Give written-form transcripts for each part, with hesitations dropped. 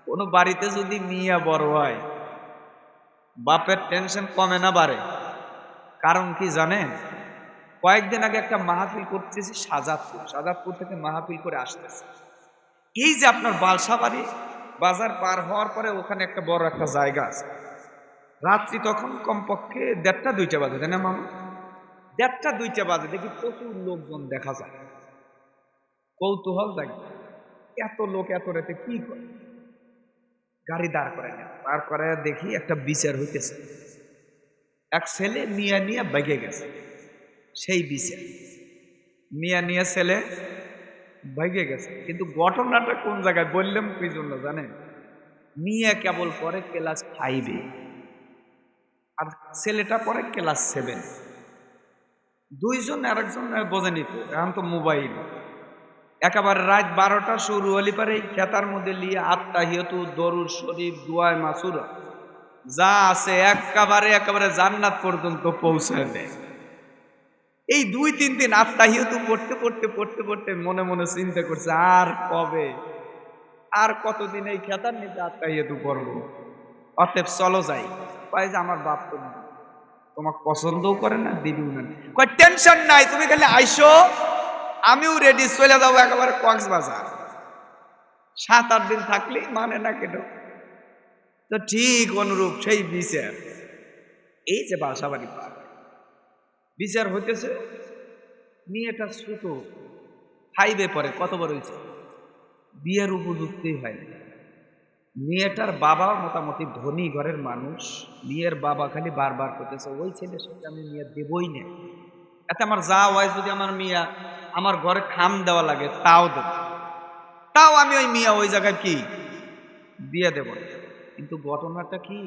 কোনো বাড়িতে যদি মিয়া বড় হয় বাপের টেনশন কমে না বাড়ে। কারণ কি জানেন? কয়েকদিন আগে একটা মাহফিল করতেছি সাজাদপুর থেকে মাহফিল করে আসতেছে। এই যে আপনার বালসাবাড়ি বাজার পার হওয়ার পরে ওখানে একটা বড় একটা জায়গা আছে। রাত্রি তখন কমপক্ষে 1:30-2টা বাজে, তাই না মামা? 1:30-2টা বাজে দেখি প্রচুর লোকজন দেখা যায়। কৌতূহল জাগে, এত লোক এত রাতে কি করে? গাড়ি দাঁড় করায় না, দাঁড় করায় দেখি একটা বিচার হইতেছে। এক ছেলে মিয়া নিয়ে বেগে গেছে, সেই বিচার মিয়া নিয়ে ছেলে বেগে গেছে। কিন্তু ঘটনাটা কোন জায়গায় বললাম কি জন্য জানেন? মিয়া কেবল পরে ক্লাস 5-এ আর ছেলেটা পরে ক্লাস 7। দুইজন আরেকজন বোঝেনি তো, এখন তো মোবাইল। একেবারে রাত 12টা শুরু হলি পারে খেতার মধ্যে লিয়ে আত্তাহিয়াতু দরুদ শরীফ দুআয়ে মাসুরা যা আছে একেবারে জান্নাত পর্যন্ত পৌঁছায় দেয়। এই 2-3 দিন আত্তাহিয়াতু পড়তে মনে মনে চিন্তা করছে, আর কবে, আর কতদিন এই খেতার নিচে আত্তাহিয়াতু পড়বো? অতএব চলো যাই। কয় যে আমার বাপ তো তোমাকে পছন্দও করে না, দিদিও না। কয় টেনশন নাই, তুমি খালি আইসো, আমিও রেডি, চলে যাবো একেবারে কক্সবাজার। 7-8 দিন থাকলেই মানে না কেন? তো ঠিক অনুরূপ সেই বিচার, এই যে বাসাবাড়ি পার্ক বিচার হইতেছে। মেয়েটা ছোট, 5-এ পড়ে, কত বড় হয়েছে, বিয়ের উপযুক্তই হয় না। মেয়েটার বাবা মোটামুটি ধনী ঘরের মানুষ। মেয়ের বাবা খালি বারবার করতেছে ওই ছেলের সাথে আমি মেয়ে দেবই না। এতে আমার যা হয়, যদি আমার মিয়া আমার ঘরে খাম দেওয়া লাগে তাও দেব, তাও আমি ওই মিয়া ওই জায়গায় কি বিয়ে দেব না। কিন্তু ঘটনাটা কি,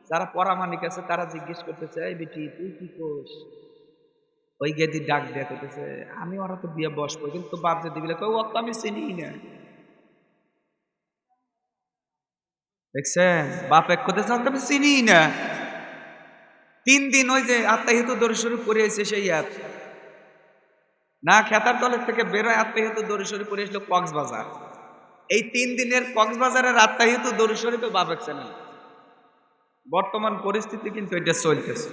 যারা পরামানিক আছে তারা জিজ্ঞেস করতেছে, এই বেটি তুই কি কোস? ওই গেদি ডাক দেয়া করতেছে, আমি ওরা তো বিয়ে বসবো, কিন্তু বাপ যে দিবিলে কই ও তো আমি চিনি না। দেখছেন, বাপ এক করতেছে আমি চিনি না। 3 দিন ওই যে আত্মাহিত দরুদ শরীফ পড়ে এসে সেই না খেতার তলের থেকে বেরোয় আত্মাহিত দরুদ শরীফ পড়ে এসলো কক্সবাজার। এই 3 দিনের কক্সবাজারের আত্মাহিত দরুদ শরীফে বাপ একছে না। বর্তমান পরিস্থিতি কিন্তু এটা চলতেছে।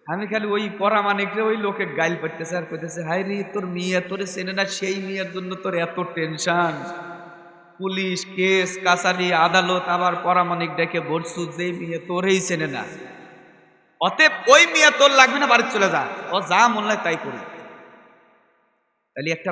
আমি খালি ওই পরামানিকরে ওই লোকে গাইল পাইতেছে আর কইতেছে, হাই রে তোর মেয়ে তোরে চেনে না, সেই মেয়ের জন্য তোর এত টেনশন, পুলিশ কেস কাছারি আদালত, আবার পরামানিক ডেকে বলছু যে মেয়ে তোরেই চেনে না। অতএব ওই মেয়ে তোর লাগবে না, বাড়ি চলে যা, ও যা মনে হয় তাই করি। তাহলে একটা